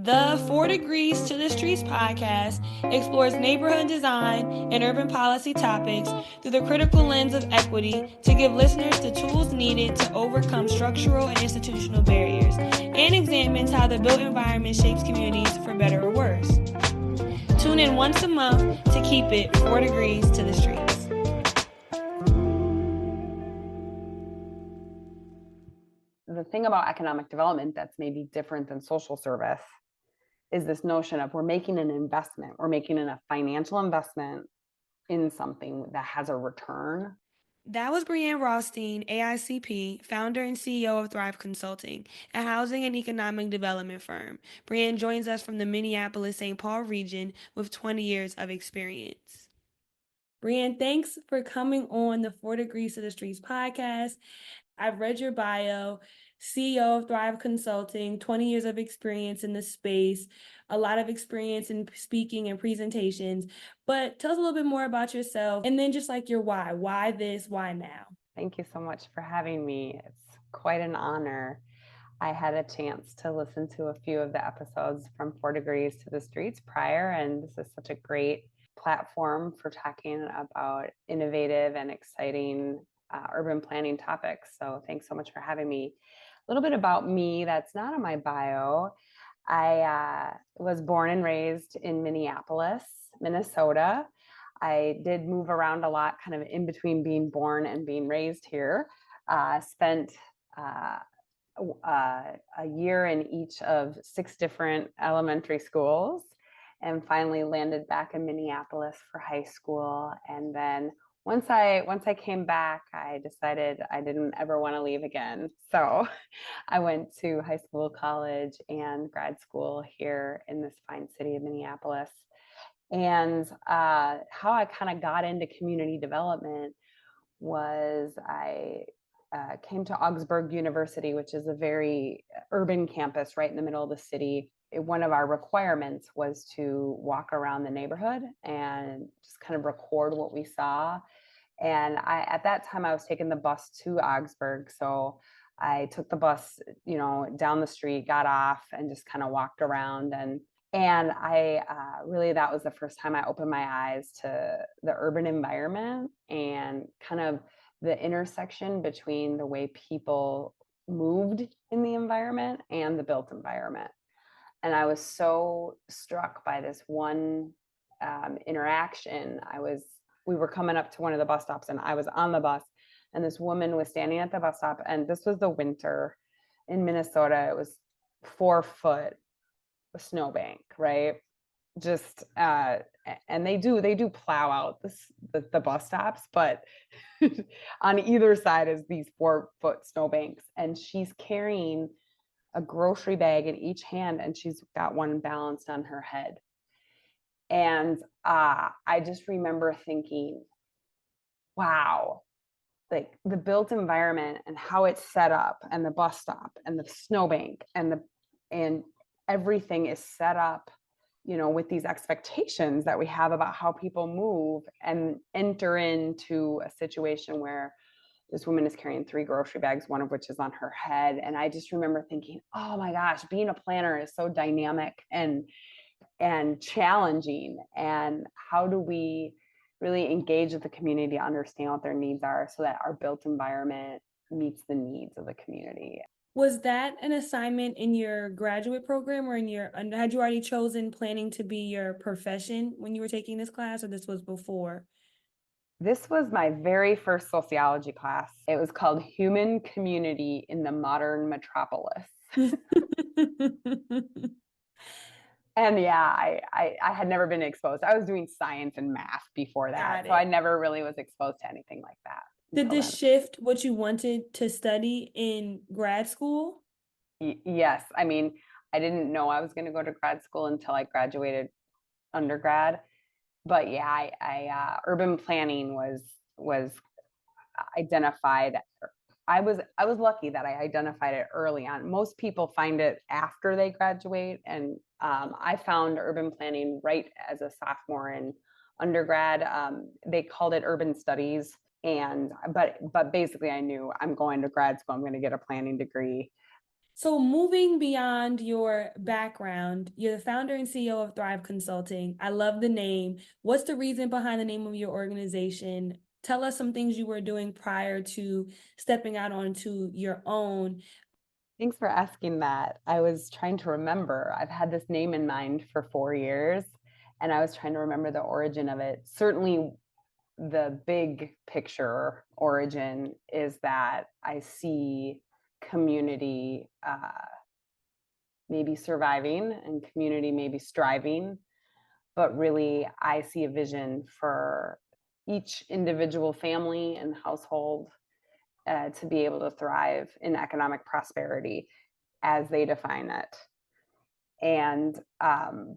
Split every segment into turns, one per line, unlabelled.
The 4 Degrees to the Streets podcast explores neighborhood design and urban policy topics through the critical lens of equity to give listeners the tools needed to overcome structural and institutional barriers, and examines how the built environment shapes communities for better or worse. Tune in once a month to keep it 4 degrees to the streets.
The thing about economic development that's maybe different than social service is this notion of we're making an investment, we're making a financial investment in something that has a return.
That was Breanne Rothstein, AICP, founder and CEO of Thrive Consulting, a housing and economic development firm. Breanne joins us from the Minneapolis-Saint Paul region with 20 years of experience. Breanne, thanks for coming on the 4 Degrees to the Streets podcast. I've read your bio, CEO of Thrive Consulting, 20 years of experience in the space, a lot of experience in speaking and presentations. But tell us a little bit more about yourself and then just like your why. Why this? Why now?
Thank you so much for having me. It's quite an honor. I had a chance to listen to a few of the episodes from 4 Degrees to the Streets prior, and this is such a great platform for talking about innovative and exciting urban planning topics. So thanks so much for having me. A little bit about me that's not on my bio. I was born and raised in Minneapolis, Minnesota. I did move around a lot, kind of in between being born and being raised here. Spent a year in each of 6 different elementary schools, and finally landed back in Minneapolis for high school. And then once I came back, I decided I didn't ever want to leave again. So I went to high school, college, and grad school here in this fine city of Minneapolis. And how I kind of got into community development was I came to Augsburg University, which is a very urban campus right in the middle of the city. One of our requirements was to walk around the neighborhood and just kind of record what we saw. And at that time, I was taking the bus to Augsburg. So I took the bus, down the street, got off, and just kind of walked around. And I really, that was the first time I opened my eyes to the urban environment and kind of the intersection between the way people moved in the environment and the built environment. And I was so struck by this one interaction. We were coming up to one of the bus stops, and I was on the bus, and this woman was standing at the bus stop, and this was the winter in Minnesota. It was 4 foot snowbank, right? Just and they do plow out the bus stops, but on either side is these 4 foot snowbanks, and she's carrying a grocery bag in each hand, and she's got one balanced on her head. And I just remember thinking, wow, like the built environment and how it's set up, and the bus stop and the snowbank and everything is set up, with these expectations that we have about how people move, and enter into a situation where this woman is carrying 3 grocery bags, one of which is on her head. And I just remember thinking, oh my gosh, being a planner is so dynamic and challenging. And how do we really engage with the community to understand what their needs are so that our built environment meets the needs of the community?
Was that an assignment in your graduate program, or had you already chosen planning to be your profession when you were taking this class, or this was before?
This was my very first sociology class. It was called Human Community in the Modern Metropolis. And yeah, I had never been exposed. I was doing science and math before that. So I never really was exposed to anything like that.
Did this shift what you wanted to study in grad school?
Yes. I mean, I didn't know I was going to go to grad school until I graduated undergrad. But yeah, urban planning was identified. I was lucky that I identified it early on. Most people find it after they graduate, and I found urban planning right as a sophomore in undergrad. They called it urban studies, but basically I knew I'm going to grad school. I'm going to get a planning degree.
So, moving beyond your background, you're the founder and CEO of Thrive Consulting. I love the name. What's the reason behind the name of your organization? Tell us some things you were doing prior to stepping out onto your own.
Thanks for asking that. I was trying to remember. I've had this name in mind for 4 years, and I was trying to remember the origin of it. Certainly, the big picture origin is that I see community maybe surviving and community maybe striving, but really I see a vision for each individual family and household to be able to thrive in economic prosperity as they define it. And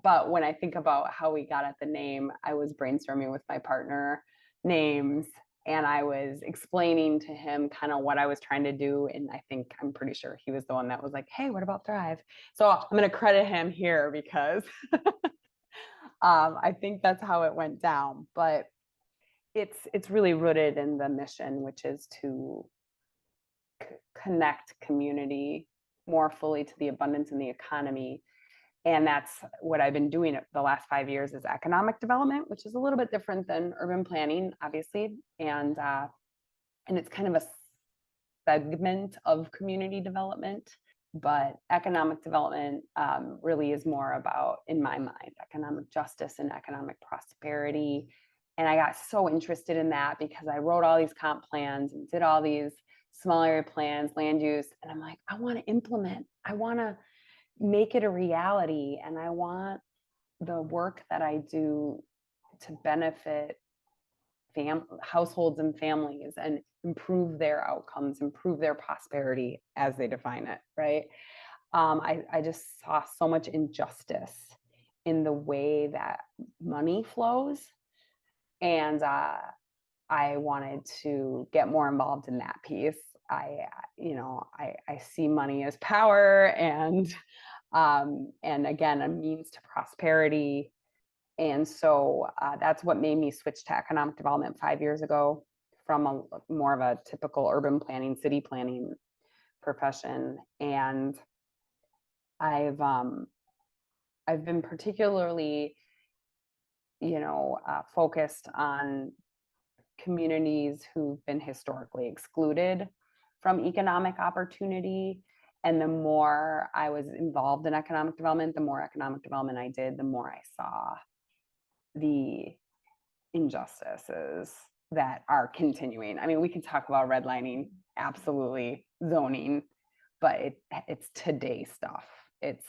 but when I think about how we got at the name, I was brainstorming with my partner names, and I was explaining to him kind of what I was trying to do. And I'm pretty sure he was the one that was like, "Hey, what about Thrive?" So I'm going to credit him here because I think that's how it went down. But it's really rooted in the mission, which is to connect community more fully to the abundance in the economy. And that's what I've been doing the last 5 years is economic development, which is a little bit different than urban planning, obviously. And it's kind of a segment of community development, but economic development really is more about, in my mind, economic justice and economic prosperity. And I got so interested in that because I wrote all these comp plans and did all these small area plans, land use, and I'm like, I want to implement. I want to make it a reality, and I want the work that I do to benefit households and families and improve their outcomes, improve their prosperity as they define it, right? I just saw so much injustice in the way that money flows, and I wanted to get more involved in that piece. I see money as power, and again, a means to prosperity. And so that's what made me switch to economic development 5 years ago from more of a typical urban planning, city planning profession. And I've um, I've been particularly, focused on communities who've been historically excluded from economic opportunity. And the more I was involved in economic development, the more economic development I did, the more I saw the injustices that are continuing. I mean, we can talk about redlining, absolutely, zoning, but it's today stuff. It's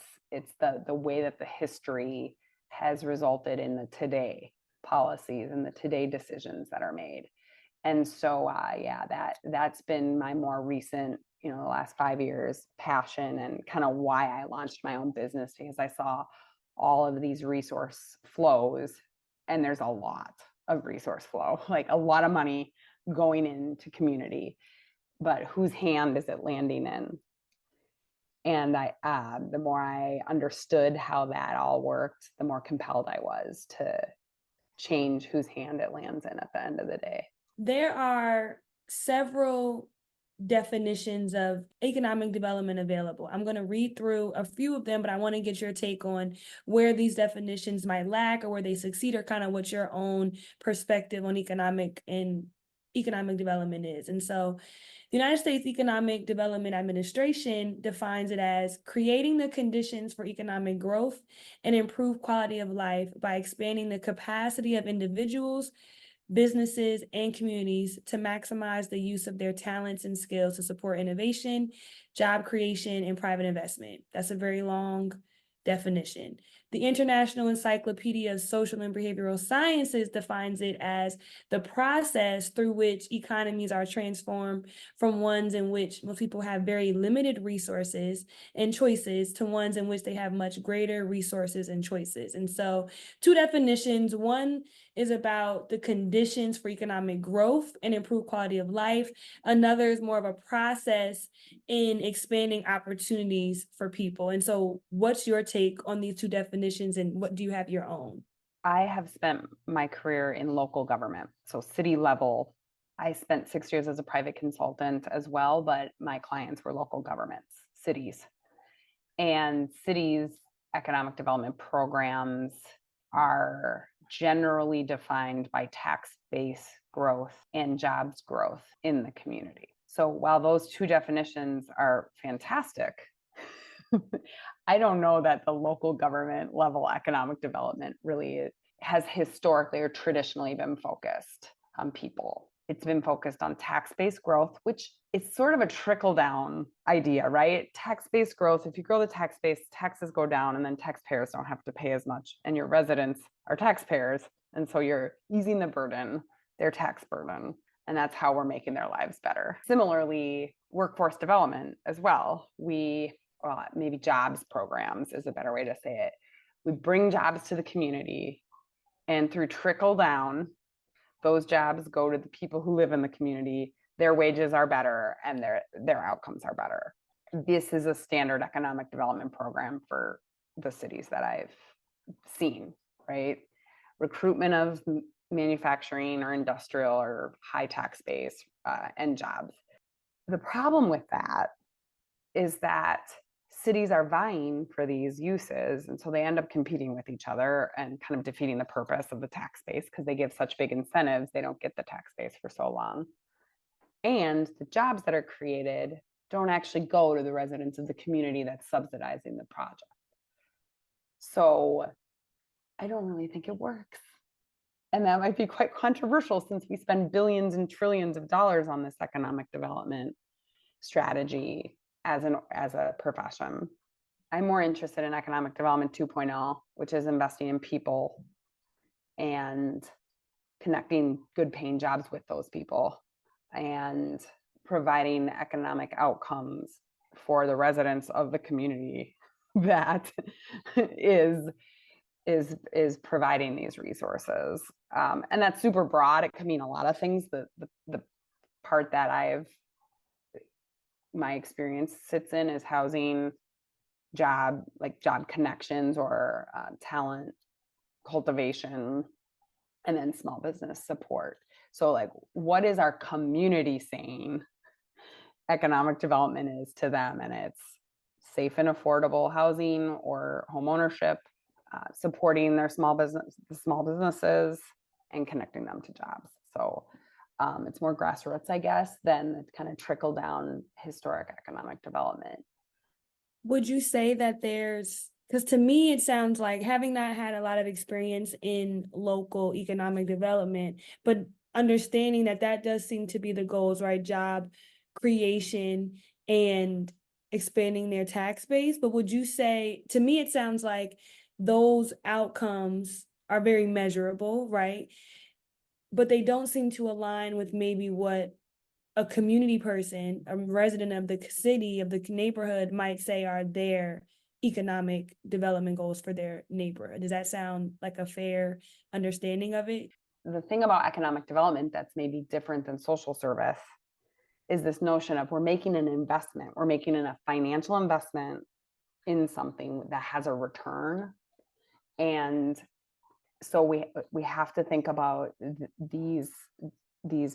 the way that the history has resulted in the today policies and the today decisions that are made. And so yeah, that's been my more recent, the last 5 years passion, and kind of why I launched my own business, because I saw all of these resource flows, and there's a lot of resource flow, like a lot of money going into community, but whose hand is it landing in? And the more I understood how that all worked, the more compelled I was to change whose hand it lands in at the end of the day.
There are several definitions of economic development available. I'm going to read through a few of them, but I want to get your take on where these definitions might lack or where they succeed, or kind of what your own perspective on economic development is. And so the United States Economic Development Administration defines it as creating the conditions for economic growth and improved quality of life by expanding the capacity of individuals, businesses, and communities to maximize the use of their talents and skills to support innovation, job creation, and private investment. That's a very long definition. The International Encyclopedia of Social and Behavioral Sciences defines it as the process through which economies are transformed from ones in which most people have very limited resources and choices to ones in which they have much greater resources and choices. And so, two definitions. One is about the conditions for economic growth and improved quality of life. Another is more of a process in expanding opportunities for people. And so, what's your take on these two definitions, and what do you have your own?
I have spent my career in local government, so city level. I spent 6 years as a private consultant as well, but my clients were local governments, cities. And cities' economic development programs are generally defined by tax base growth and jobs growth in the community. So while those two definitions are fantastic, I don't know that the local government level economic development really has historically or traditionally been focused on people. It's been focused on tax-based growth, which is sort of a trickle-down idea, right? Tax-based growth, if you grow the tax base, taxes go down, and then taxpayers don't have to pay as much, and your residents are taxpayers, and so you're easing the burden, their tax burden, and that's how we're making their lives better. Similarly, workforce development as well. Maybe jobs programs is a better way to say it. We bring jobs to the community, and through trickle down, those jobs go to the people who live in the community. Their wages are better and their outcomes are better. This is a standard economic development program for the cities that I've seen, right? Recruitment of manufacturing or industrial or high tax base and jobs. The problem with that is that cities are vying for these uses, and so they end up competing with each other and kind of defeating the purpose of the tax base because they give such big incentives, they don't get the tax base for so long. And the jobs that are created don't actually go to the residents of the community that's subsidizing the project. So I don't really think it works. And that might be quite controversial since we spend billions and trillions of dollars on this economic development strategy as a profession. I'm more interested in economic development 2.0, which is investing in people and connecting good paying jobs with those people and providing economic outcomes for the residents of the community that is providing these resources. And that's super broad. It could mean a lot of things. The part that my experience sits in is housing, job connections or talent cultivation, and then small business support. So like, what is our community saying economic development is to them? And it's safe and affordable housing or home ownership, supporting the small businesses and connecting them to jobs. So it's more grassroots, I guess, than the kind of trickle down historic economic development.
Would you say that because to me, it sounds like, having not had a lot of experience in local economic development, but understanding that that does seem to be the goals, right? Job creation and expanding their tax base. But would you say, to me, it sounds like those outcomes are very measurable, right? But they don't seem to align with maybe what a community person, a resident of the city, of the neighborhood might say are their economic development goals for their neighborhood. Does that sound like a fair understanding of it?
The thing about economic development that's maybe different than social service is this notion of we're making an investment, we're making a financial investment in something that has a return. And so we have to think about these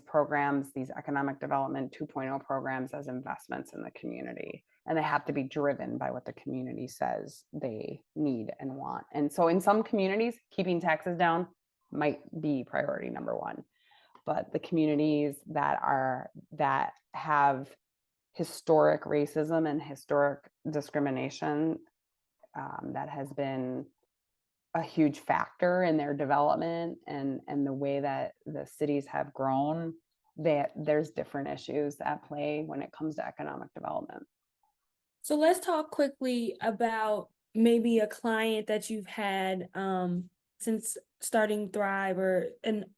programs, these economic development 2.0 programs, as investments in the community. And they have to be driven by what the community says they need and want. And so in some communities, keeping taxes down might be priority number one. But the communities that have historic racism and historic discrimination, that has been a huge factor in their development and the way that the cities have grown, that there's different issues at play when it comes to economic development.
So let's talk quickly about maybe a client that you've had since starting Thrive, or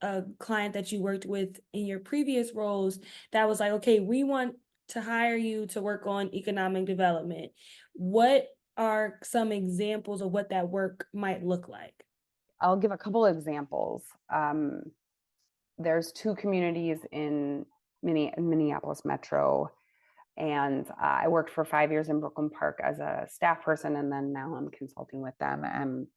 a client that you worked with in your previous roles that was like, okay, we want to hire you to work on economic development. What are some examples of what that work might look like?
I'll give a couple of examples. There's two communities in Minneapolis Metro, and I worked for 5 years in Brooklyn Park as a staff person, and then now I'm consulting with them. And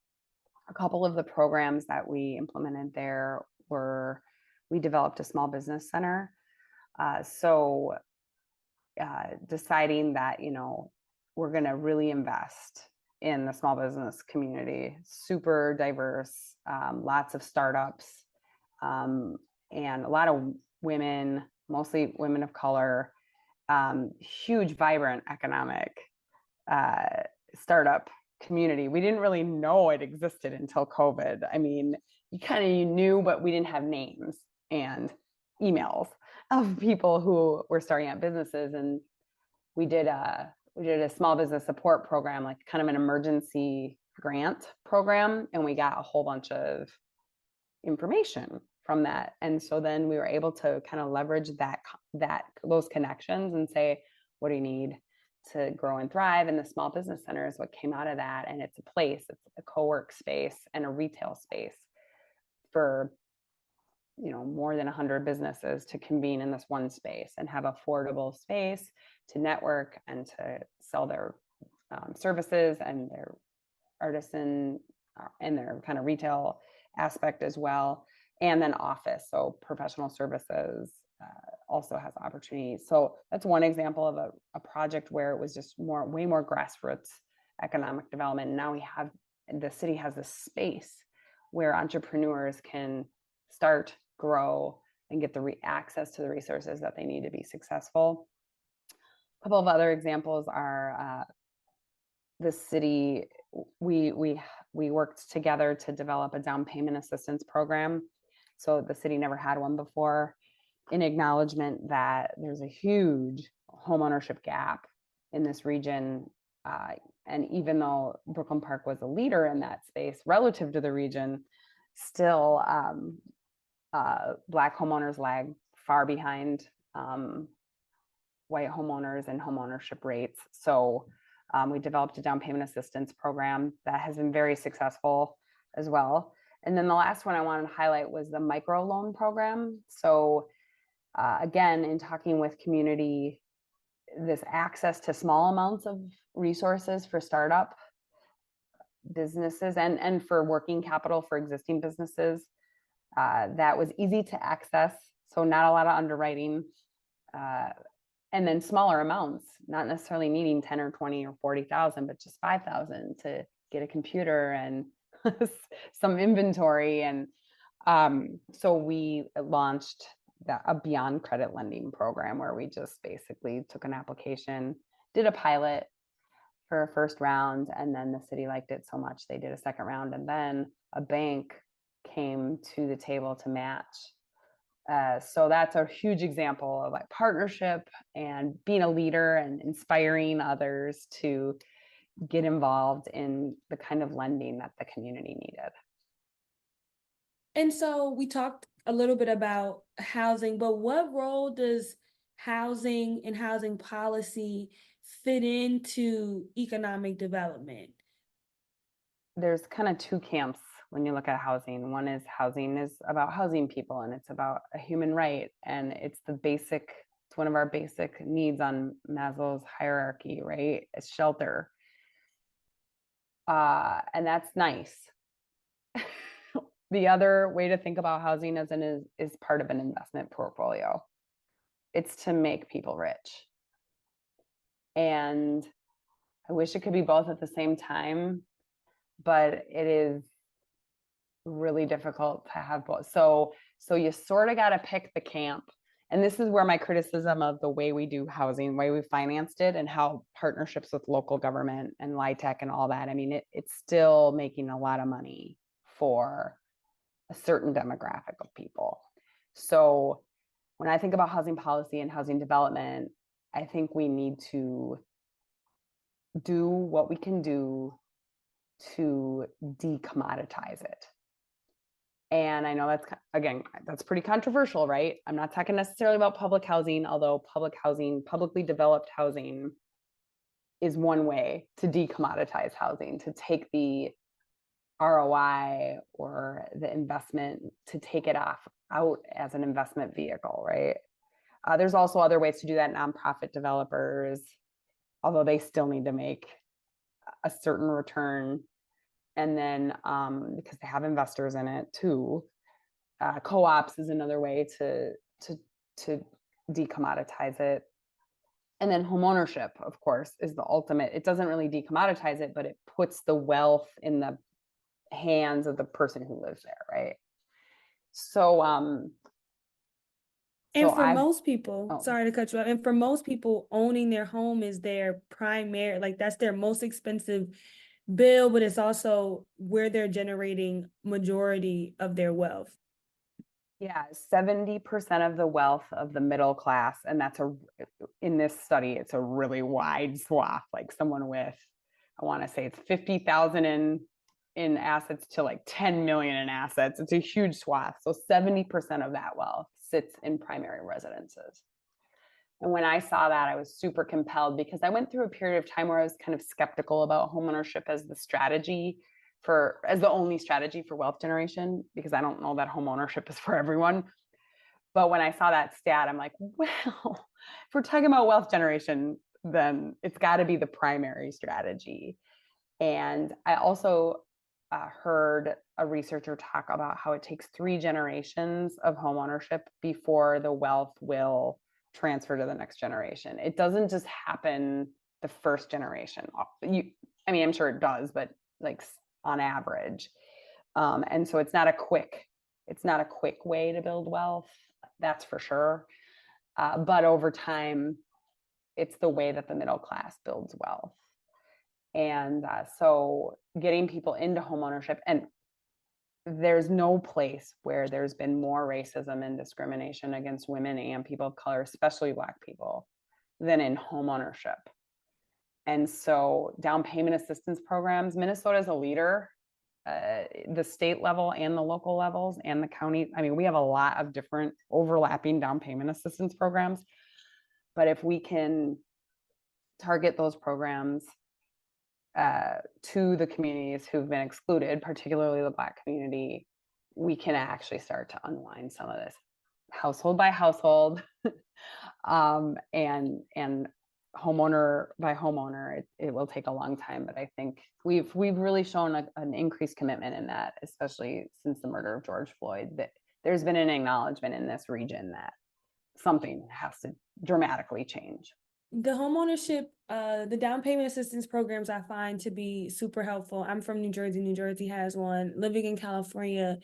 a couple of the programs that we implemented there were, we developed a small business center. Deciding that, we're going to really invest in the small business community. Super diverse, lots of startups, and a lot of women, mostly women of color, huge, vibrant economic startup community. We didn't really know it existed until COVID. I mean, you knew, but we didn't have names and emails of people who were starting up businesses. And we did a small business support program, like kind of an emergency grant program, and we got a whole bunch of information from that. And so then we were able to kind of leverage those connections and say, what do you need to grow and thrive? And the small business center is what came out of that. And it's a co-work space and a retail space for more than 100 businesses to convene in this one space and have affordable space to network and to sell their services and their artisan and their kind of retail aspect as well. And then office, so professional services also has opportunities. So that's one example of a project where it was just way more grassroots economic development. And now the city has this space where entrepreneurs can start, grow, and get the access to the resources that they need to be successful. A couple of other examples are the city. We worked together to develop a down payment assistance program. So the city never had one before, in acknowledgement that there's a huge homeownership gap in this region. And even though Brooklyn Park was a leader in that space relative to the region, still Black homeowners lag far behind white homeowners and homeownership rates. So we developed a down payment assistance program that has been very successful as well. And then the last one I wanted to highlight was the microloan program. So again, in talking with community, this access to small amounts of resources for startup businesses and for working capital for existing businesses, that was easy to access. So not a lot of underwriting, and then smaller amounts, not necessarily needing 10 or 20 or 40,000, but just 5,000 to get a computer and some inventory. And so we launched a beyond credit lending program where we just basically took an application, did a pilot for a first round, and then the city liked it so much they did a second round, and then a bank came to the table to match. So that's a huge example of like partnership and being a leader and inspiring others to get involved in the kind of lending that the community needed.
And so we talked a little bit about housing, but what role does housing and housing policy fit into economic development?
There's kind of two camps when you look at housing. One is housing is about housing people, and it's about a human right, and it's one of our basic needs on Maslow's hierarchy, right? It's shelter. And that's nice. The other way to think about housing is part of an investment portfolio. It's to make people rich. And I wish it could be both at the same time, but it is really difficult to have both. So you sort of got to pick the camp. And this is where my criticism of the way we do housing, the way we financed it, and how partnerships with local government and LIHTC and all that, I mean, it's still making a lot of money for a certain demographic of people. So when I think about housing policy and housing development, I think we need to do what we can do to decommoditize it. And I know that's pretty controversial, right? I'm not talking necessarily about public housing, although publicly developed housing is one way to decommoditize housing, to take the ROI or the investment, to take it out as an investment vehicle, right? There's also other ways to do that. Nonprofit developers, although they still need to make a certain return. And then because they have investors in it too, co-ops is another way to decommoditize it. And then homeownership, of course, is the ultimate. It doesn't really decommoditize it, but it puts the wealth in the hands of the person who lives there, right? So
And
so
for
I've
most people,
oh
sorry to cut you off, and for most people, owning their home is their primary, like that's their most expensive bill, but it's also where they're generating majority of their wealth.
yeah, 70% of the wealth of the middle class, and that's a in this study, it's a really wide swath, like someone with, I want to say it's 50,000 in assets to like 10 million in assets. It's a huge swath. So 70% of that wealth sits in primary residences. And when I saw that, I was super compelled because I went through a period of time where I was kind of skeptical about homeownership as the strategy as the only strategy for wealth generation, because I don't know that homeownership is for everyone. But when I saw that stat, I'm like, well, if we're talking about wealth generation, then it's got to be the primary strategy. And I also heard a researcher talk about how it takes 3 generations of homeownership before the wealth will transfer to the next generation. It doesn't just happen the first generation. I mean, I'm sure it does, but like on average. And so it's not a quick way to build wealth, that's for sure. But over time, it's the way that the middle class builds wealth. And so getting people into homeownership, and there's no place where there's been more racism and discrimination against women and people of color, especially Black people, than in homeownership. And so down payment assistance programs, Minnesota is a leader, the state level and the local levels and the county. I mean, we have a lot of different overlapping down payment assistance programs. But if we can target those programs to the communities who've been excluded, particularly the Black community, we can actually start to unwind some of this household by household and homeowner by homeowner. It will take a long time, but I think we've really shown an increased commitment in that, especially since the murder of George Floyd, that there's been an acknowledgement in this region that something has to dramatically change.
The homeownership, the down payment assistance programs I find to be super helpful. I'm from New Jersey. New Jersey has one. Living in California,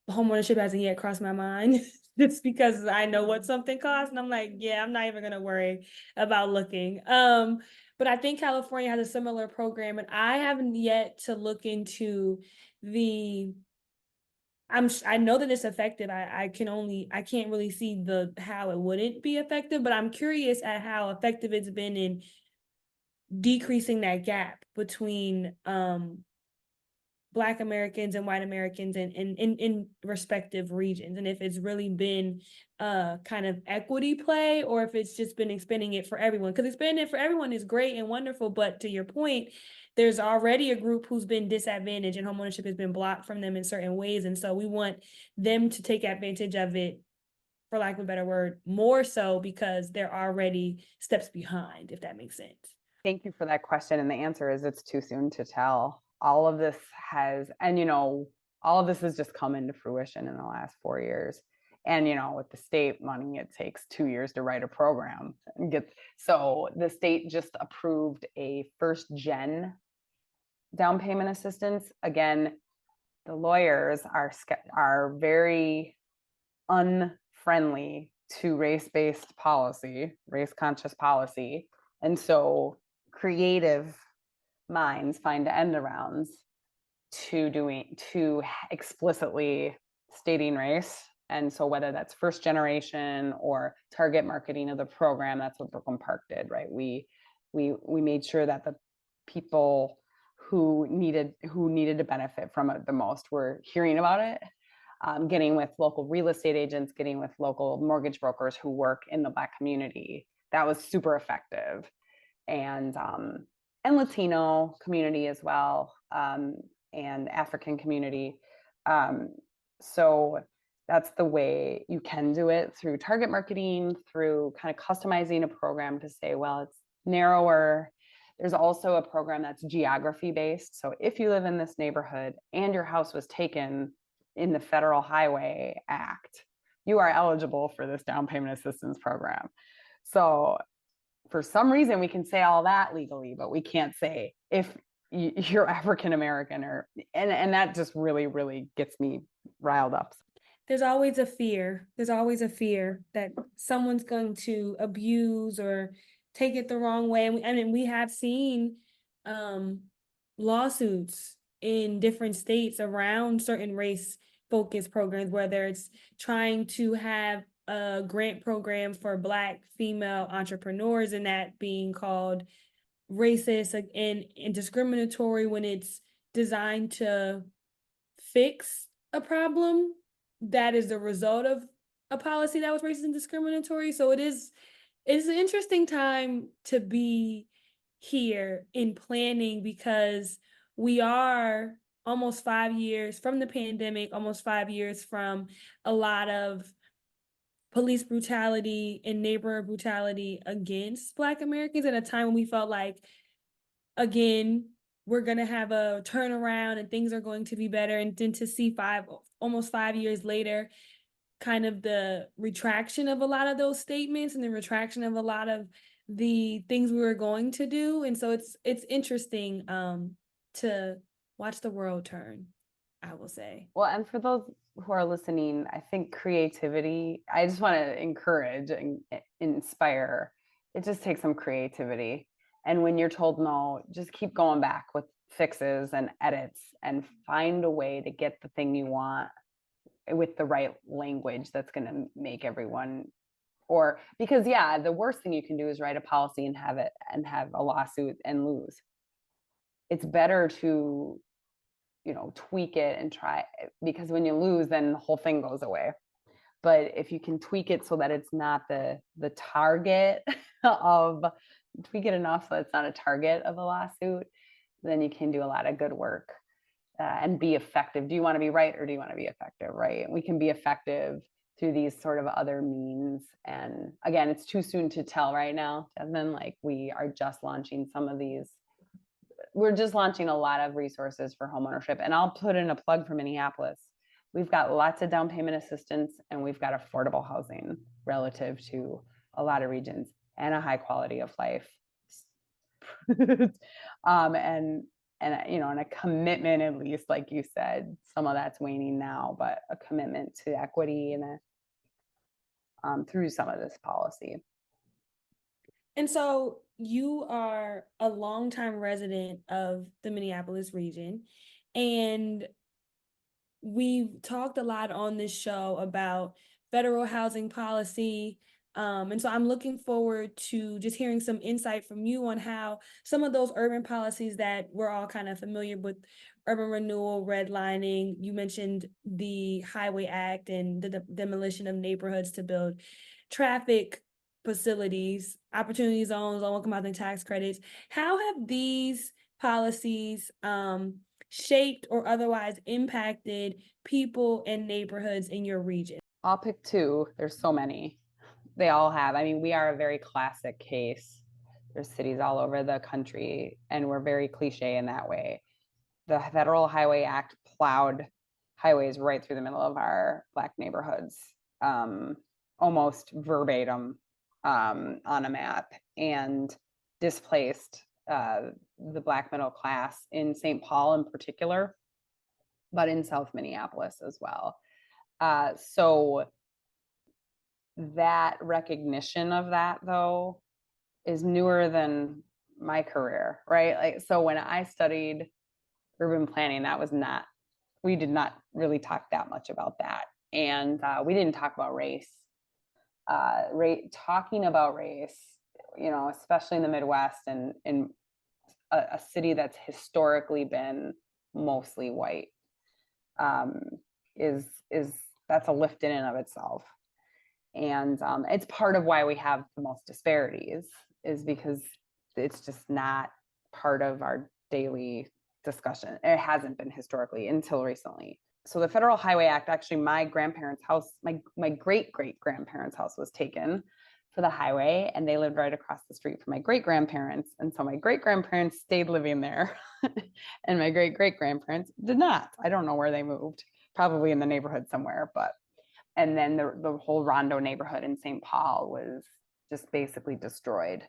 homeownership hasn't yet crossed my mind just because I know what something costs. And I'm like, yeah, I'm not even going to worry about looking. But I think California has a similar program, and I haven't yet to look into the I know that it's effective. I can't really see the how it wouldn't be effective, but I'm curious at how effective it's been in decreasing that gap between Black Americans and white Americans in respective regions, and if it's really been kind of equity play, or if it's just been expanding it for everyone. Because expanding it for everyone is great and wonderful, but to your point, there's already a group who's been disadvantaged and homeownership has been blocked from them in certain ways, and so we want them to take advantage of it, for lack of a better word, more so because they're already steps behind, if that makes sense.
Thank you for that question. And the answer is it's too soon to tell. All of this all of this has just come into fruition in the last 4 years. And with the state money, it takes 2 years to write a program and so the state just approved a first gen down payment assistance. Again, the lawyers are very unfriendly to race-based policy, race-conscious policy. And so creative minds find end arounds to explicitly stating race. And so whether that's first generation or target marketing of the program, that's what Brooklyn Park did, right? We made sure that the people who needed to benefit from it the most were hearing about it, getting with local real estate agents, getting with local mortgage brokers who work in the Black community. That was super effective. And Latino community as well, and African community. So that's the way you can do it, through target marketing, through kind of customizing a program to say, well, it's narrower. There's also a program that's geography based. So if you live in this neighborhood and your house was taken in the Federal Highway Act, you are eligible for this down payment assistance program. So for some reason we can say all that legally, but we can't say if you're African American, or and that just really, really gets me riled up.
There's always a fear. There's always a fear that someone's going to abuse or take it the wrong way. And we have seen um, lawsuits in different states around certain race focused programs, whether it's trying to have a grant program for Black female entrepreneurs and that being called racist and discriminatory when it's designed to fix a problem that is the result of a policy that was racist and discriminatory. So it's an interesting time to be here in planning because we are almost 5 years from the pandemic, almost 5 years from a lot of police brutality and neighborhood brutality against Black Americans at a time when we felt like, again, we're going to have a turnaround and things are going to be better. And then to see almost 5 years later, kind of the retraction of a lot of those statements and the retraction of a lot of the things we were going to do. And so it's interesting to watch the world turn, I will say.
Well, and for those who are listening, I think creativity, I just want to encourage and inspire. It just takes some creativity. And when you're told no, just keep going back with fixes and edits and find a way to get the thing you want with the right language that's going to make everyone, or because yeah, the worst thing you can do is write a policy and have a lawsuit and lose. It's better to tweak it and try, because when you lose, then the whole thing goes away. But if you can tweak it so that it's not the target of, tweak it enough so it's not a target of a lawsuit, then you can do a lot of good work and be effective. Do you want to be right, or do you want to be effective? Right? We can be effective through these sort of other means. And again, it's too soon to tell right now, Jasmine. Like, we are just launching some of these. We're just launching a lot of resources for homeownership. And I'll put in a plug for Minneapolis. We've got lots of down payment assistance, and we've got affordable housing relative to a lot of regions, and a high quality of life. And and a commitment, at least, like you said, some of that's waning now, but a commitment to equity and through some of this policy.
And so you are a longtime resident of the Minneapolis region, and we've talked a lot on this show about federal housing policy. And so I'm looking forward to just hearing some insight from you on how some of those urban policies that we're all kind of familiar with, urban renewal, redlining, you mentioned the Highway Act and the demolition of neighborhoods to build traffic facilities, opportunity zones, low income housing tax credits. How have these policies shaped or otherwise impacted people and neighborhoods in your region?
I'll pick two. There's so many. They all have. I mean, we are a very classic case. There's cities all over the country, and we're very cliche in that way. The Federal Highway Act plowed highways right through the middle of our Black neighborhoods, almost verbatim on a map, and displaced the Black middle class in St. Paul in particular, but in South Minneapolis as well. So that recognition of that, though, is newer than my career, right? Like, so when I studied urban planning, that was not, we did not really talk that much about that. And we didn't talk about race. Talking about race, especially in the Midwest and in a city that's historically been mostly white, is that's a lift in and of itself. And it's part of why we have the most disparities, is because it's just not part of our daily discussion. It hasn't been historically until recently. So the Federal Highway Act, actually, my grandparents' house, my great-great-grandparents' house was taken for the highway, and they lived right across the street from my great-grandparents. And so my great-grandparents stayed living there, and my great-great-grandparents did not. I don't know where they moved, probably in the neighborhood somewhere, but and then the whole Rondo neighborhood in St. Paul was just basically destroyed.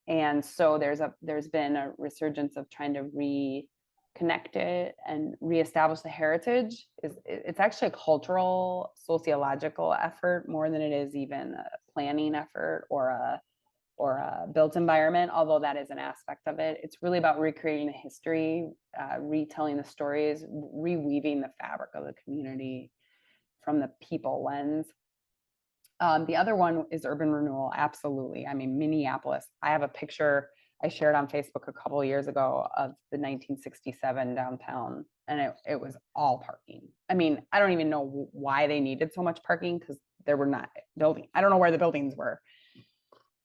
And so there's been a resurgence of trying to reconnect it and reestablish the heritage. It's actually a cultural, sociological effort more than it is even a planning effort or a built environment, although that is an aspect of it. It's really about recreating the history, retelling the stories, reweaving the fabric of the community from the people lens. The other one is urban renewal. Absolutely. I mean, Minneapolis. I have a picture I shared on Facebook a couple of years ago of the 1967 downtown, and it was all parking. I mean, I don't even know why they needed so much parking because there were not buildings. I don't know where the buildings were.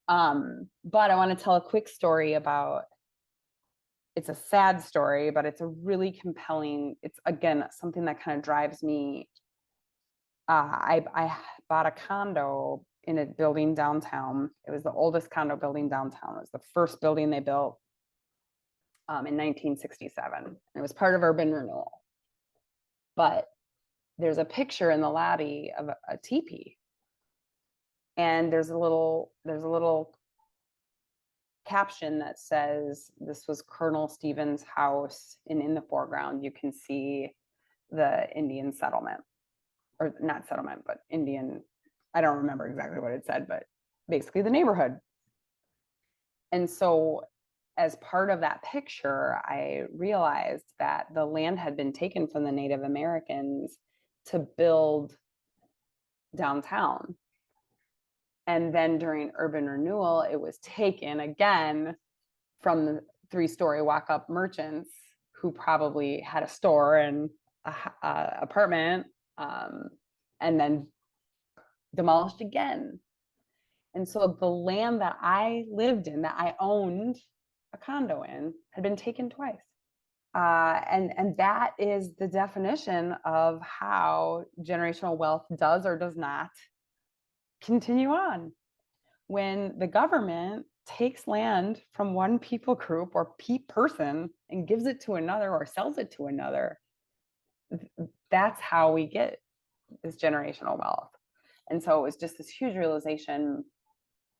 But I want to tell a quick story about. It's a sad story, but it's a really compelling. It's again something that kind of drives me. I bought a condo in a building downtown. It was the oldest condo building downtown. It was the first building they built in 1967. It was part of urban renewal. But there's a picture in the lobby of a teepee, and there's a little caption that says this was Colonel Stevens' house, and in the foreground you can see the Indian settlement, or not settlement, but Indian. I don't remember exactly what it said, but basically the neighborhood. And so as part of that picture, I realized that the land had been taken from the Native Americans to build downtown. And then during urban renewal, it was taken again from the 3-story walk-up merchants who probably had a store and a apartment, and then demolished again. And so the land that I lived in, that I owned a condo in, had been taken twice. And that is the definition of how generational wealth does or does not continue on. When the government takes land from one people group or person and gives it to another or sells it to another, that's how we get this generational wealth. And so it was just this huge realization,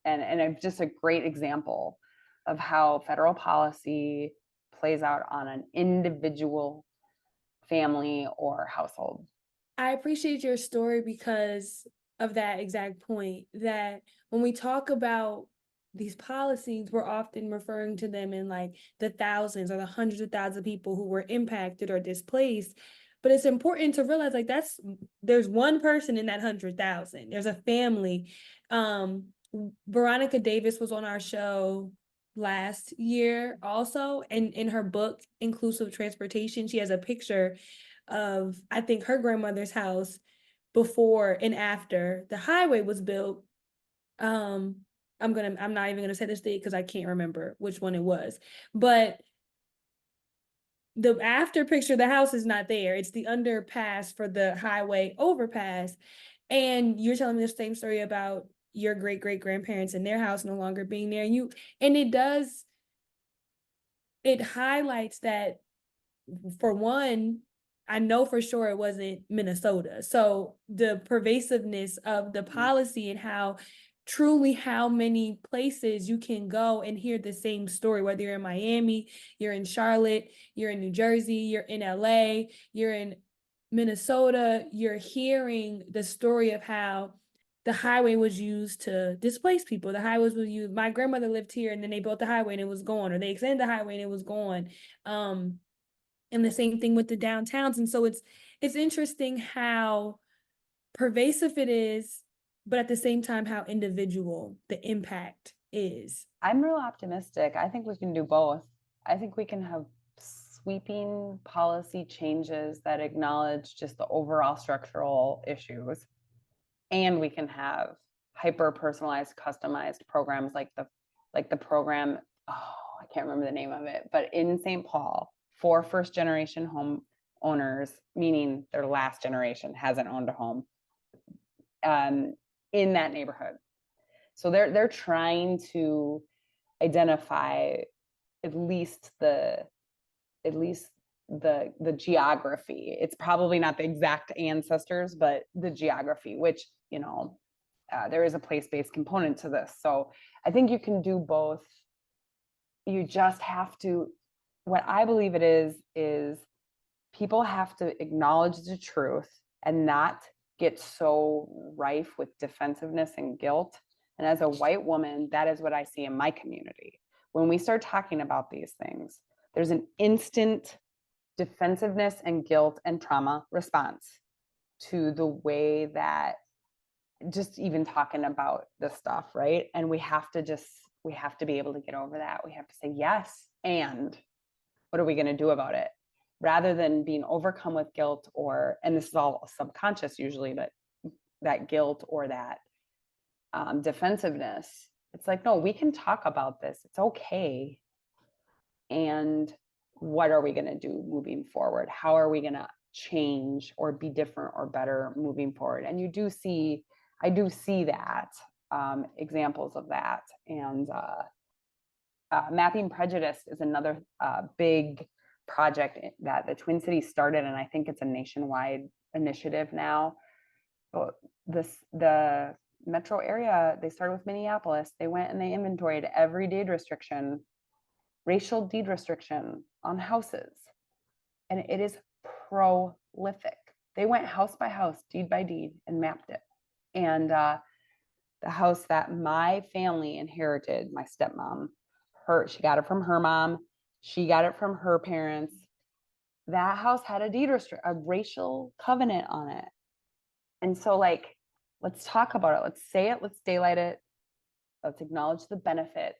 and just a great example of how federal policy plays out on an individual family or household.
I appreciate your story because of that exact point, that when we talk about these policies, we're often referring to them in like the thousands or the hundreds of thousands of people who were impacted or displaced. But it's important to realize like there's one person in that 100,000. There's a family. Veronica Davis was on our show last year also, and in her book Inclusive Transportation, she has a picture of, I think, her grandmother's house before and after the highway was built. I'm not even gonna say this date because I can't remember which one it was, but the after picture of the house is not there. It's the underpass for the highway overpass. And you're telling me the same story about your great great grandparents and their house no longer being there. And it highlights that, for one, I know for sure it wasn't Minnesota. So the pervasiveness of the policy and how many places you can go and hear the same story, whether you're in Miami, you're in Charlotte, you're in New Jersey, you're in LA, you're in Minnesota, you're hearing the story of how the highway was used to displace people. The highways was used. My grandmother lived here and then they built the highway and it was gone, or they extended the highway and it was gone. And the same thing with the downtowns. And so it's interesting how pervasive it is, but at the same time, how individual the impact is.
I'm real optimistic. I think we can do both. I think we can have sweeping policy changes that acknowledge just the overall structural issues, and we can have hyper personalized, customized programs like the program. Oh, I can't remember the name of it, but in St. Paul for first generation home owners, meaning their last generation hasn't owned a home, in that neighborhood. So they're trying to identify at least the geography. It's probably not the exact ancestors, but the geography, which, there is a place-based component to this. So I think you can do both you just have to, what I believe it is people have to acknowledge the truth and not get so rife with defensiveness and guilt. And as a white woman, that is what I see in my community. When we start talking about these things, there's an instant defensiveness and guilt and trauma response to the way that just even talking about this stuff, right? And we have to be able to get over that. We have to say yes, and what are we going to do about it? Rather than being overcome with guilt, or, and this is all subconscious usually, but that guilt or that defensiveness, it's like, no, we can talk about this. It's okay. And what are we going to do moving forward? How are we going to change or be different or better moving forward? And I do see that, examples of that. And Mapping Prejudice is another big project that the Twin Cities started, and I think it's a nationwide initiative now. But the metro area, they started with Minneapolis. They went and they inventoried every deed restriction, racial deed restriction on houses, and it is prolific. They went house by house, deed by deed, and mapped it. And the house that my family inherited, my stepmom, she got it from her mom, she got it from her parents. That house had a racial covenant on it. And so, like, let's talk about it. Let's say it. Let's daylight it. Let's acknowledge the benefit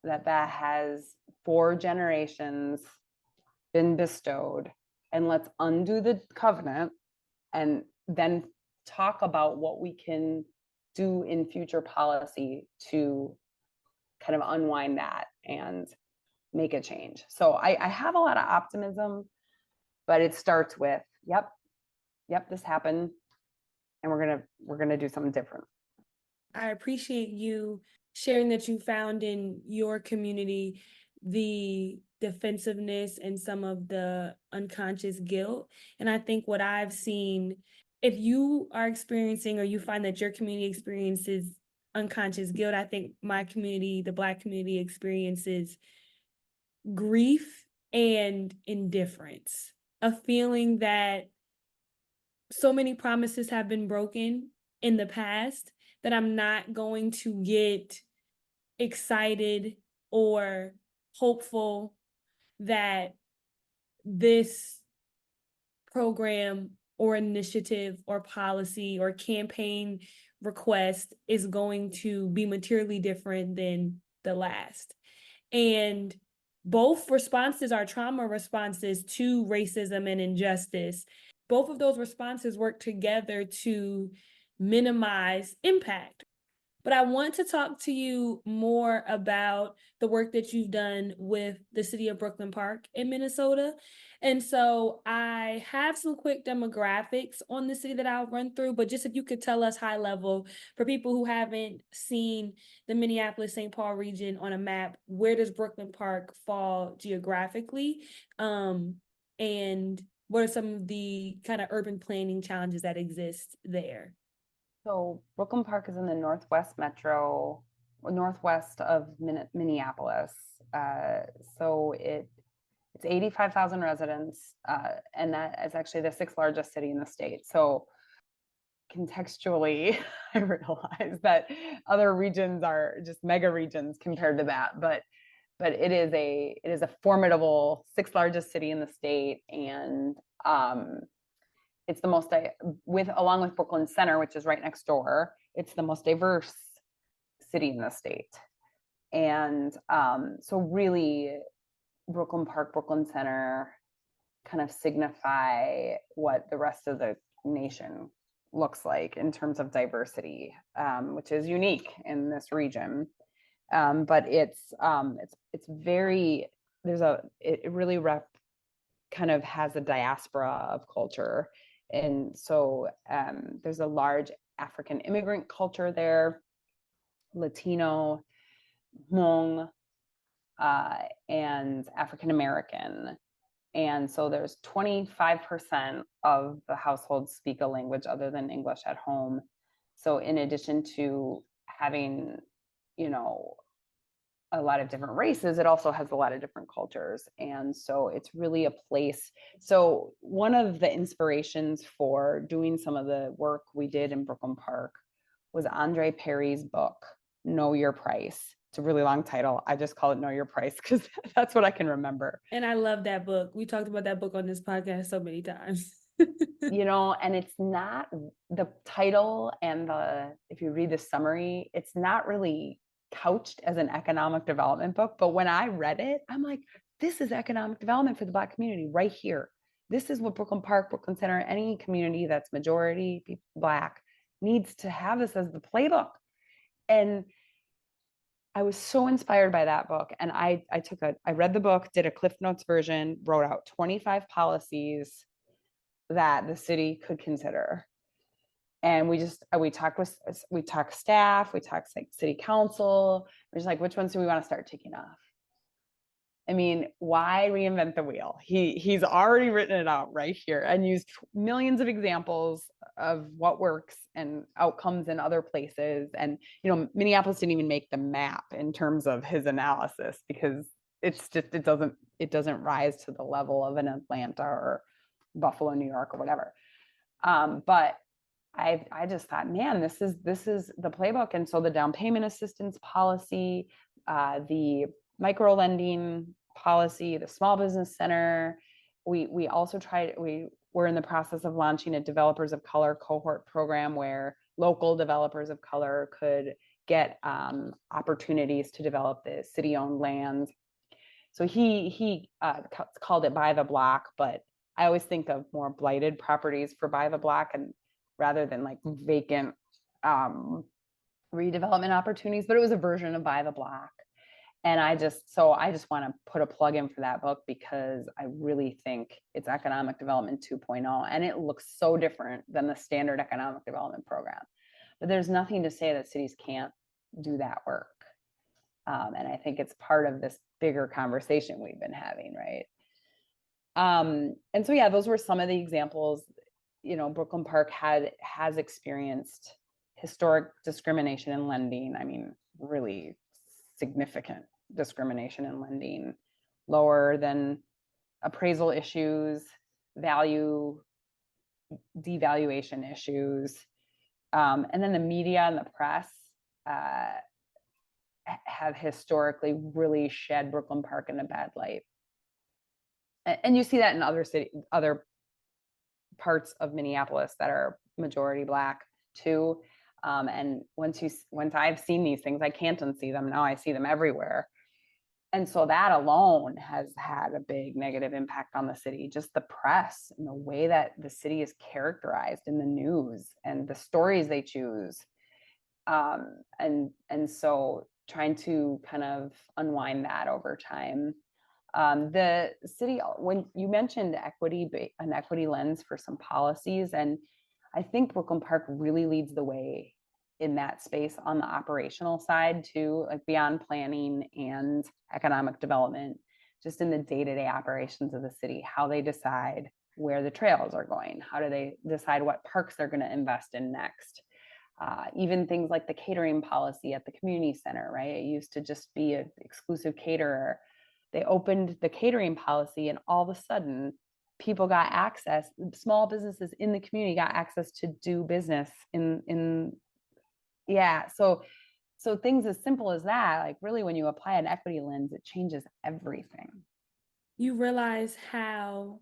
that has for generations been bestowed. And let's undo the covenant and then talk about what we can do in future policy to kind of unwind that and make a change. So I have a lot of optimism, but it starts with, yep, this happened, and we're gonna do something different.
I appreciate you sharing that you found in your community the defensiveness and some of the unconscious guilt. And I think what I've seen, if you are experiencing or you find that your community experiences unconscious guilt, I think my community, the Black community, experiences grief and indifference, a feeling that so many promises have been broken in the past that I'm not going to get excited or hopeful that this program or initiative or policy or campaign request is going to be materially different than the last. And both responses are trauma responses to racism and injustice. Both of those responses work together to minimize impact. But I want to talk to you more about the work that you've done with the city of Brooklyn Park in Minnesota. And so I have some quick demographics on the city that I'll run through, but just if you could tell us high level for people who haven't seen the Minneapolis-Saint Paul region on a map, where does Brooklyn Park fall geographically? And what are some of the kind of urban planning challenges that exist there?
So Brooklyn Park is in the northwest of Minneapolis. So it's 85,000 residents, and that is actually the sixth largest city in the state. So contextually, I realize that other regions are just mega regions compared to that, but it is a formidable sixth largest city in the state, and it's the most, along with Brooklyn Center, which is right next door, it's the most diverse city in the state. And so really, Brooklyn Park, Brooklyn Center kind of signify what the rest of the nation looks like in terms of diversity, which is unique in this region. But it's very, it really kind of has a diaspora of culture. And so there's a large African immigrant culture there, Latino, Hmong, and African American. And so there's 25% of the households speak a language other than English at home. So in addition to having, you know, a lot of different races, it also has a lot of different cultures. And so it's really a place. So one of the inspirations for doing some of the work we did in Brooklyn Park was Andre Perry's book, Know Your Price. It's a really long title. I just call it Know Your Price because that's what I can remember.
And I love that book. We talked about that book on this podcast so many times.
And it's not the title and if you read the summary, it's not really couched as an economic development book. But when I read it, I'm like, this is economic development for the Black community right here. This is what Brooklyn Park, Brooklyn Center, any community that's majority Black needs to have this as the playbook. And I was so inspired by that book. And I read the book, did a Cliff Notes version, wrote out 25 policies that the city could consider. And we talked staff, we talked like city council. We're just like, which ones do we want to start taking off? I mean, why reinvent the wheel? He's already written it out right here and used millions of examples of what works and outcomes in other places. And Minneapolis didn't even make the map in terms of his analysis because it doesn't rise to the level of an Atlanta or Buffalo, New York, or whatever. But I just thought, man, this is the playbook. And so the down payment assistance policy, the micro lending policy, the small business center. We also we're in the process of launching a developers of color cohort program where local developers of color could get opportunities to develop the city-owned lands. So he called it Buy the Block, but I always think of more blighted properties for Buy the Block, and rather than like vacant redevelopment opportunities, but it was a version of Buy the Block. And I just want to put a plug in for that book because I really think it's economic development 2.0, and it looks so different than the standard economic development program. But there's nothing to say that cities can't do that work. And I think it's part of this bigger conversation we've been having, right? And so, yeah, those were some of the examples. Brooklyn Park has experienced historic discrimination in lending. I mean, really significant discrimination in lending, lower than appraisal issues, value devaluation issues. And then the media and the press have historically really shed Brooklyn Park in a bad light. And you see that in other parts of Minneapolis that are majority Black too. And once I've seen these things, I can't unsee them. Now I see them everywhere. And so that alone has had a big negative impact on the city, just the press and the way that the city is characterized in the news and the stories they choose. And so trying to kind of unwind that over time. The city, when you mentioned an equity lens for some policies, and I think Brooklyn Park really leads the way in that space on the operational side too, like beyond planning and economic development, just in the day-to-day operations of the city, how they decide where the trails are going, how do they decide what parks they're going to invest in next. Even things like the catering policy at the community center, right? It used to just be an exclusive caterer. They opened the catering policy, and all of a sudden people got access, small businesses in the community got access to do business so things as simple as that, like really when you apply an equity lens, it changes everything.
You realize how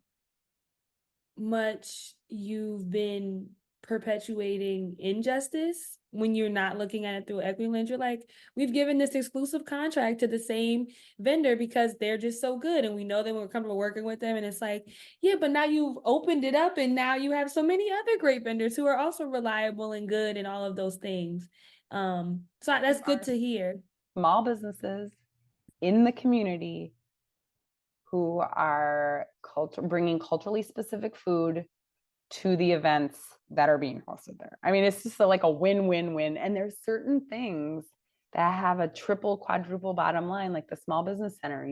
much you've been perpetuating injustice when you're not looking at it through equity lens. You're like, we've given this exclusive contract to the same vendor because they're just so good and we know them, we're comfortable working with them. And it's like, yeah, but now you've opened it up and now you have so many other great vendors who are also reliable and good and all of those things. So that's good to hear.
Small businesses in the community who are bringing culturally specific food to the events that are being hosted there. I mean, it's just like a win-win-win. And there's certain things that have a triple, quadruple bottom line, like the small business center,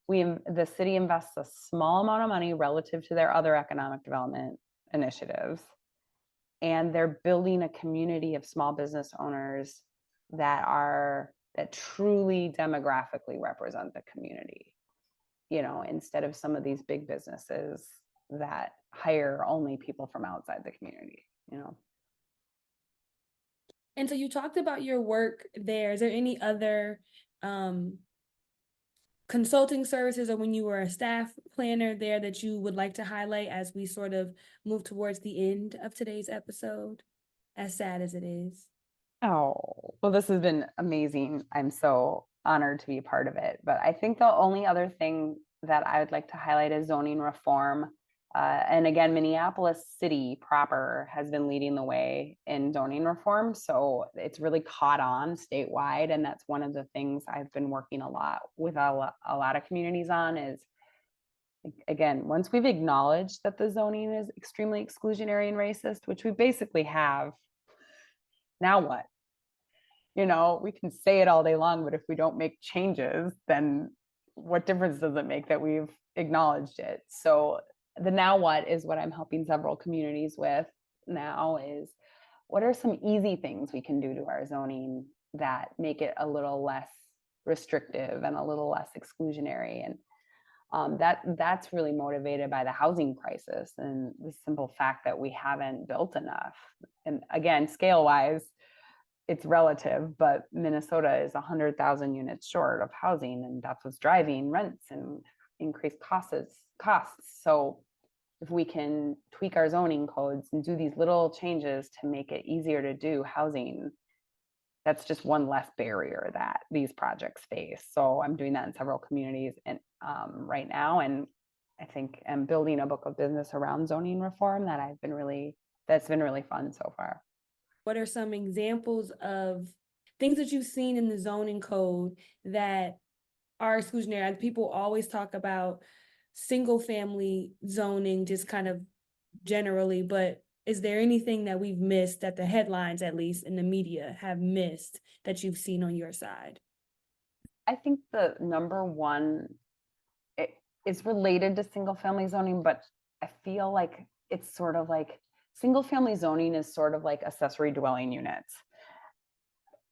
the city invests a small amount of money relative to their other economic development initiatives. And they're building a community of small business owners that are that truly demographically represent the community, instead of some of these big businesses that hire only people from outside the community.
And so you talked about your work there. Is there any other um, consulting services or when you were a staff planner there that you would like to highlight as we sort of move towards the end of today's episode, as sad as it is?
Oh, well, this has been amazing. I'm so honored to be a part of it. But I think the only other thing that I would like to highlight is zoning reform. And again, Minneapolis City proper has been leading the way in zoning reform. So it's really caught on statewide. And that's one of the things I've been working a lot with a lot of communities on is, again, once we've acknowledged that the zoning is extremely exclusionary and racist, which we basically have, now what? We can say it all day long, but if we don't make changes, then what difference does it make that we've acknowledged it? So the now what is what I'm helping several communities with now is, what are some easy things we can do to our zoning that make it a little less restrictive and a little less exclusionary? And that's really motivated by the housing crisis and the simple fact that we haven't built enough. And again, scale wise, it's relative, but Minnesota is 100,000 units short of housing, and that's what's driving rents and increased costs. So if we can tweak our zoning codes and do these little changes to make it easier to do housing, that's just one less barrier that these projects face. So I'm doing that in several communities and right now, and I think I'm building a book of business around zoning reform that's been really fun so far.
What are some examples of things that you've seen in the zoning code that are exclusionary? People always talk about single family zoning just kind of generally, but is there anything that we've missed, that the headlines, at least in the media, have missed that you've seen on your side?
I think the number one is related to single family zoning, but I feel like it's sort of like single family zoning is sort of like accessory dwelling units.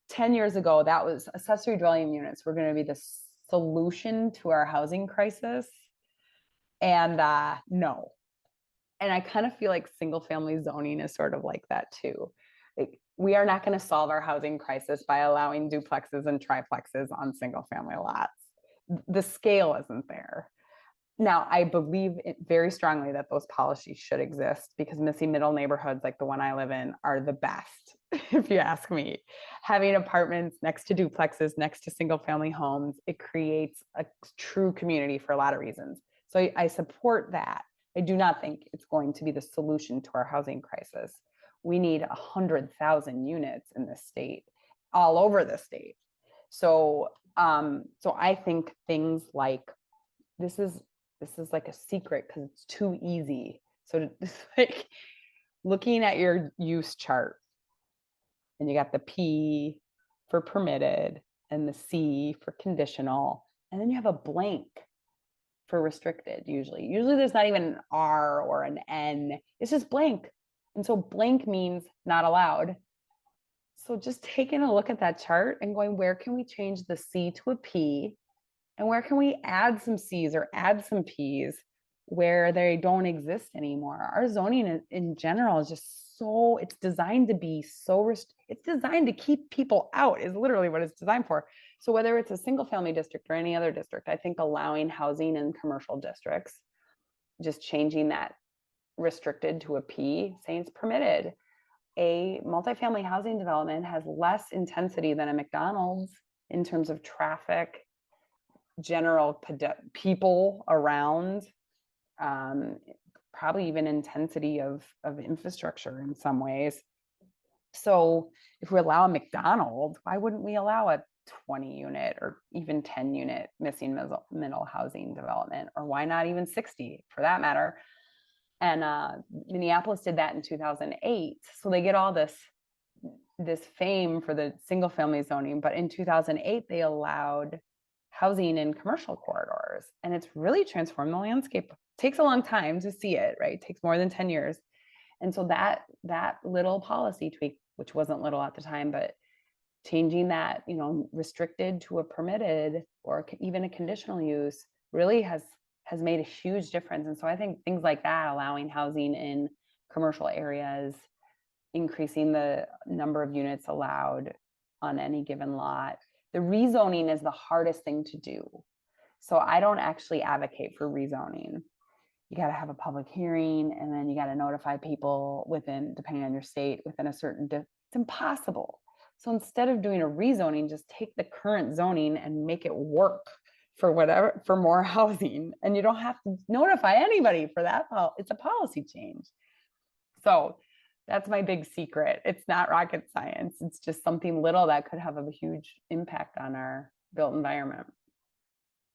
10 years ago, that was accessory dwelling units were going to be the solution to our housing crisis. And no. And I kind of feel like single family zoning is sort of like that too. Like, we are not going to solve our housing crisis by allowing duplexes and triplexes on single family lots. The scale isn't there. Now, I believe very strongly that those policies should exist because missing middle neighborhoods like the one I live in are the best, if you ask me. Having apartments next to duplexes, next to single family homes, it creates a true community for a lot of reasons. So I support that. I do not think it's going to be the solution to our housing crisis. We need 100,000 units in this state, all over the state. So I think things like this is like a secret because it's too easy. So like looking at your use chart, and you got the P for permitted and the C for conditional, and then you have a blank for restricted. Usually there's not even an R or an N. It's just blank. And so blank means not allowed. So just taking a look at that chart and going, where can we change the C to a P? And where can we add some C's or add some P's where they don't exist anymore? Our zoning in general is just so, it's designed to be so, it's designed to keep people out, is literally what it's designed for. So whether it's a single family district or any other district, I think allowing housing in commercial districts, just changing that restricted to a P, saying it's permitted. A multifamily housing development has less intensity than a McDonald's in terms of traffic, general people around, probably even intensity of infrastructure in some ways. So if we allow a McDonald's, why wouldn't we allow a 20 unit or even 10 unit missing middle housing development? Or why not even 60 for that matter? And Minneapolis did that in 2008. So they get all this fame for the single family zoning, but in 2008 they allowed housing in commercial corridors, and it's really transformed the landscape. It takes a long time to see it, right? It takes more than 10 years. And so that little policy tweak, which wasn't little at the time, but changing that, restricted to a permitted or even a conditional use really has made a huge difference. And so I think things like that, allowing housing in commercial areas, increasing the number of units allowed on any given lot. The rezoning is the hardest thing to do. So I don't actually advocate for rezoning. You got to have a public hearing, and then you got to notify people within, depending on your state, within a certain, it's impossible. So instead of doing a rezoning, just take the current zoning and make it work for whatever, for more housing. And you don't have to notify anybody for that. It's a policy change. So that's my big secret. It's not rocket science. It's just something little that could have a huge impact on our built environment.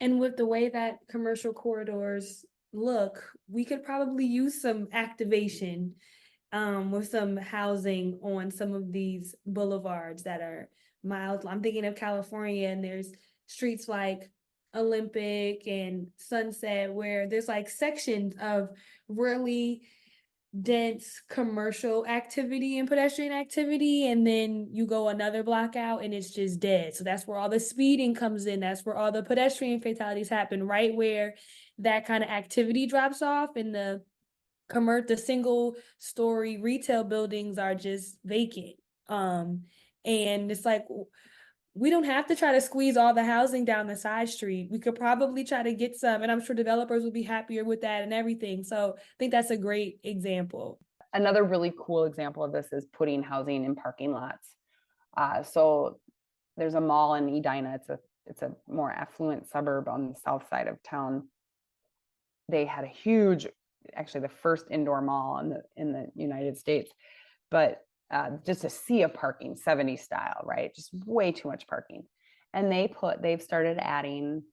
And with the way that commercial corridors look, we could probably use some activation with some housing on some of these boulevards that are miles. I'm thinking of California, and there's streets like Olympic and Sunset where there's like sections of really dense commercial activity and pedestrian activity, and then you go another block out and it's just dead. So that's where all the speeding comes in, that's where all the pedestrian fatalities happen, right where that kind of activity drops off, and the single story retail buildings are just vacant. And it's like, we don't have to try to squeeze all the housing down the side street. We could probably try to get some, and I'm sure developers would be happier with that and everything. So I think that's a great example.
Another really cool example of this is putting housing in parking lots. So there's a mall in Edina. It's a more affluent suburb on the south side of town. They had a huge, actually the first indoor mall in the United States, but just a sea of parking, 70s style, right? Just way too much parking. And they've started adding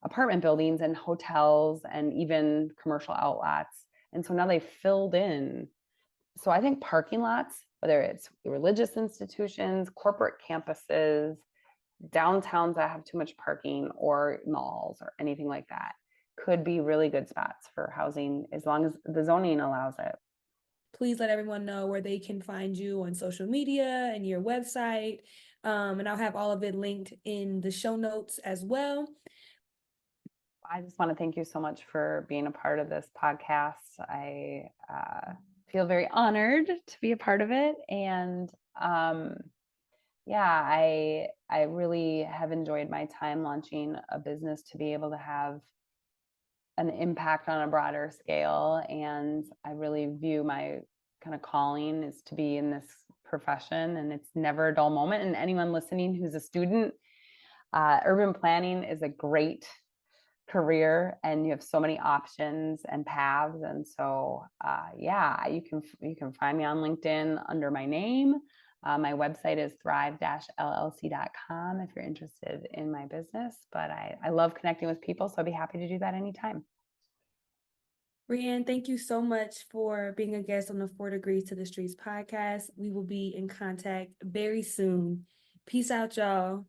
apartment buildings and hotels and even commercial outlets. And so now they've filled in. So I think parking lots, whether it's religious institutions, corporate campuses, downtowns that have too much parking, or malls or anything like that, could be really good spots for housing as long as the zoning allows it.
Please let everyone know where they can find you on social media and your website. And I'll have all of it linked in the show notes as well.
I just want to thank you so much for being a part of this podcast. I feel very honored to be a part of it. And yeah, I really have enjoyed my time launching a business to be able to have an impact on a broader scale. And I really view my kind of calling is to be in this profession, and it's never a dull moment. And anyone listening who's a student, urban planning is a great career, and you have so many options and paths. And so yeah, you can find me on LinkedIn under my name. My website is thrive-llc.com if you're interested in my business. But I love connecting with people, so I'd be happy to do that anytime.
Breanne, thank you so much for being a guest on the 4 Degrees to the Streets podcast. We will be in contact very soon. Peace out, y'all.